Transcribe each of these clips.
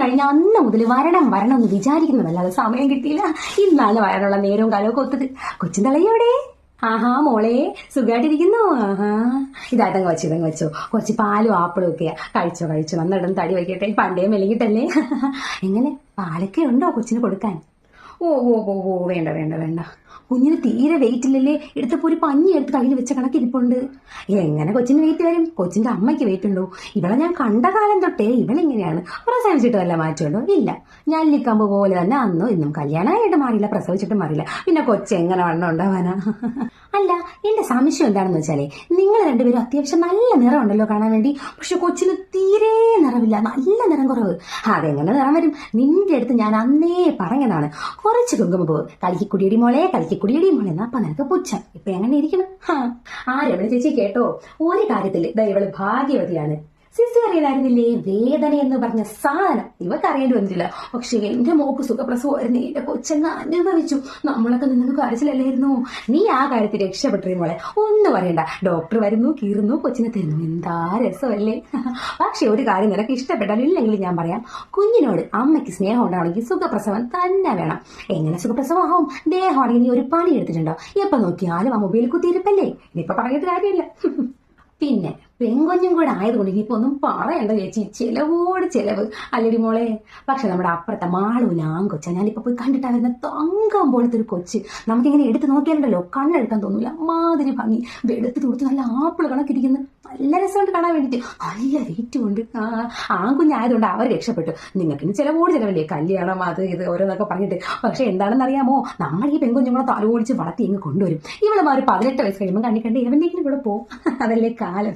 കഴിഞ്ഞ അന്ന് മുതൽ വരണം വരണം എന്ന് വിചാരിക്കുന്നതല്ലാതെ സമയം കിട്ടിയില്ല. ഇന്നാണ് വരാനുള്ള നേരവും കാലവും ഒത്തത്. കൊച്ചിൻ തളയോടെ ആഹാ മോളെ സുഖമായിട്ടിരിക്കുന്നു. ആഹാ ഇതങ്ങ് വെച്ചോ. കുറച്ച് പാലും ആപ്പിളും ഒക്കെ കഴിച്ചോ നന്നിടം തടി വയ്ക്കട്ടെ. പണ്ടേ മെലിഞ്ഞിട്ടല്ലേ. എങ്ങനെ പാലൊക്കെ ഉണ്ടോ കൊച്ചിന് കൊടുക്കാൻ? ഓ വേണ്ട. കുഞ്ഞിന് തീരെ വെയിറ്റ് ഇല്ലല്ലേ. എടുത്തപ്പോ ഒരു പഞ്ഞി എടുത്ത് കയ്യിൽ വെച്ച കണക്കിരിപ്പുണ്ട്. എങ്ങനെ കൊച്ചിന് വെയിറ്റ് വരും? കൊച്ചിന്റെ അമ്മയ്ക്ക് വെയിറ്റ് ഉണ്ടോ? ഇവളെ ഞാൻ കണ്ട കാലം തൊട്ടേ ഇവളിങ്ങനെയാണ്. പ്രസവിച്ചിട്ട് വല്ല മാറ്റമുണ്ടോ? ഇല്ല. ഞാൻ ലിക്കമ്പ് പോലെ തന്നെ അന്നും ഇന്നും കല്യാണമായിട്ട് മാറിയില്ല, പ്രസവിച്ചിട്ടും മാറിയില്ല. പിന്നെ കൊച്ചെങ്ങനെ വണ്ണം ഉണ്ടാവാനാ? അല്ല, എന്റെ സംശയം എന്താണെന്ന് വെച്ചാലേ, നിങ്ങൾ രണ്ടുപേരും അത്യാവശ്യം നല്ല നിറമുണ്ടല്ലോ കാണാൻ വേണ്ടി. പക്ഷെ കൊച്ചിന് തീരെ നിറമില്ല, നല്ല നിറം കുറവ്. അതെങ്ങനെ നിറം വരും? നിന്റെ അടുത്ത് ഞാൻ അന്നേ പറഞ്ഞതാണ്, കുറച്ച് കുങ്കുമപ്പൂവ് കളിക്കുടിയടി മോളെ എന്നാ. അപ്പൊ നിനക്ക് പുച്ഛം. ഇപ്പൊ എങ്ങനെ ഇരിക്കണം? രമണി ചേച്ചി കേട്ടോ, ഒരു കാര്യത്തില് ഇവള് ഭാഗ്യവതിയാണ്. സിസേറിയനായിരുന്നില്ലേ വേദന എന്ന് പറഞ്ഞ സാധനം ഇവക്ക് അറിയേണ്ടി വന്നിട്ടില്ല. പക്ഷെ എന്റെ മോക്ക് സുഖപ്രസവമായിരുന്നു. എന്റെ കൊച്ചങ്ങ് അനുഭവിച്ചു. നമ്മളൊക്കെ നിങ്ങൾക്ക് കരച്ചിലല്ലായിരുന്നു. നീ ആ കാര്യത്തിൽ രക്ഷപ്പെട്ടു മോളെ. ഒന്നും പറയണ്ട. ഡോക്ടർ വരുന്നു, കീറുന്നു, കൊച്ചിനെ തരുന്നു. എന്താ രസമല്ലേ. പക്ഷെ ഒരു കാര്യം നിനക്ക് ഇഷ്ടപ്പെട്ടാലും ഇല്ലെങ്കിൽ ഞാൻ പറയാം, കുഞ്ഞിനോട് അമ്മയ്ക്ക് സ്നേഹം ഉണ്ടാവണമെങ്കിൽ സുഖപ്രസവം തന്നെ വേണം. എങ്ങനെ സുഖപ്രസവം ആവും? ദേഹമാണെങ്കിൽ നീ ഒരു പണി എടുത്തിട്ടുണ്ടോ? എപ്പൊ നോക്കിയാലും ആ മൊബൈൽ കുത്തിയിരിപ്പല്ലേ. ഇനിയിപ്പൊ പറഞ്ഞിട്ട് കാര്യമില്ല. പിന്നെ പെങ്കൊഞ്ഞും കൂടെ ആയതുകൊണ്ട് ഇനിയിപ്പോ ഒന്നും പറയണ്ട ചേച്ചി. ചെലവോട് ചെലവ് അല്ലടി മോളെ. പക്ഷെ നമ്മുടെ അപ്പുറത്തെ മാളൂന് ആങ്കൊച്ച ഞാനിപ്പോ പോയി കണ്ടിട്ടാ വരുന്ന തങ്കം പോലത്തെ ഒരു കൊച്ച്. നമുക്കിങ്ങനെ എടുത്ത് നോക്കിയാലുണ്ടല്ലോ കണ്ണെടുക്കാൻ തോന്നൂല. മാതിരി ഭംഗി. വെളുത്ത് തുടുത്ത് നല്ല ആപ്പിള് കണക്കിരിക്കുന്നു. നല്ല രസമുണ്ട് കാണാൻ വേണ്ടിട്ട്. നല്ല വെയിറ്റും ഉണ്ട്. ആൺകുഞ്ഞായതുകൊണ്ട് അവർ രക്ഷപ്പെട്ടു. നിങ്ങൾക്കിന് ചെലവോട് ചെലവല്ലേ, കല്യാണം അത് ഇത് ഓരോന്നൊക്കെ പറഞ്ഞിട്ട്. പക്ഷെ എന്താണെന്ന് അറിയാമോ, നമ്മൾ ഈ പെങ്കുഞ്ഞുങ്ങളെ തലോടിച്ച് വളർത്തി ഇങ്ങ് കൊണ്ടുവരും. ഇവളമാര് 18 വയസ്സ് കഴിയുമ്പോൾ കണ്ടിക്കണ്ട് എവന്റെങ്കിലും കൂടെ പോകും. അതല്ലേ കാലം.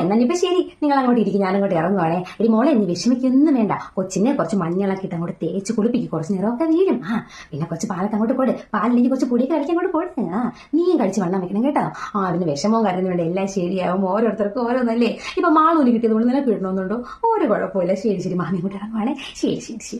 എന്നാലിപ്പോ ശരി, നിങ്ങൾ അങ്ങോട്ട് ഇരിക്കും, ഞാനങ്ങോട്ട് ഇറങ്ങുവാണേ. എടി മോളെ, നീ വിഷമിക്കൊന്നും വേണ്ട. കൊച്ചിനെ കുറച്ച് മഞ്ഞളൊക്കെ ഇട്ട് അങ്ങോട്ട് തേച്ച് കുളിപ്പിക്കും. കുറച്ച് നേരമൊക്കെ വീഴും. പിന്നെ കുറച്ച് പാലൊക്കെ അങ്ങോട്ട് കൊടു. പാലില്ലെങ്കിൽ കുറച്ച് പൊടിയൊക്കെ കഴിക്കാൻ അങ്ങോട്ട് കൊടു. നീയും കഴിച്ച് വണ്ണം വെക്കണം കേട്ടോ. പിന്നെ വിഷമവും കരുതുന്നു വേണ്ട, എല്ലാം ശരിയാവും. ഓരോരുത്തർക്കും ഓരോന്നല്ലേ. ഇപ്പൊ മാളൂന് കിട്ടിയത് കൊണ്ട് നിനക്ക് കിട്ടണമെന്നുണ്ടോ? ഒരു കുഴപ്പമില്ല. ശരി മാമി അങ്ങോട്ട് ഇറങ്ങുവാണേ. ശരി.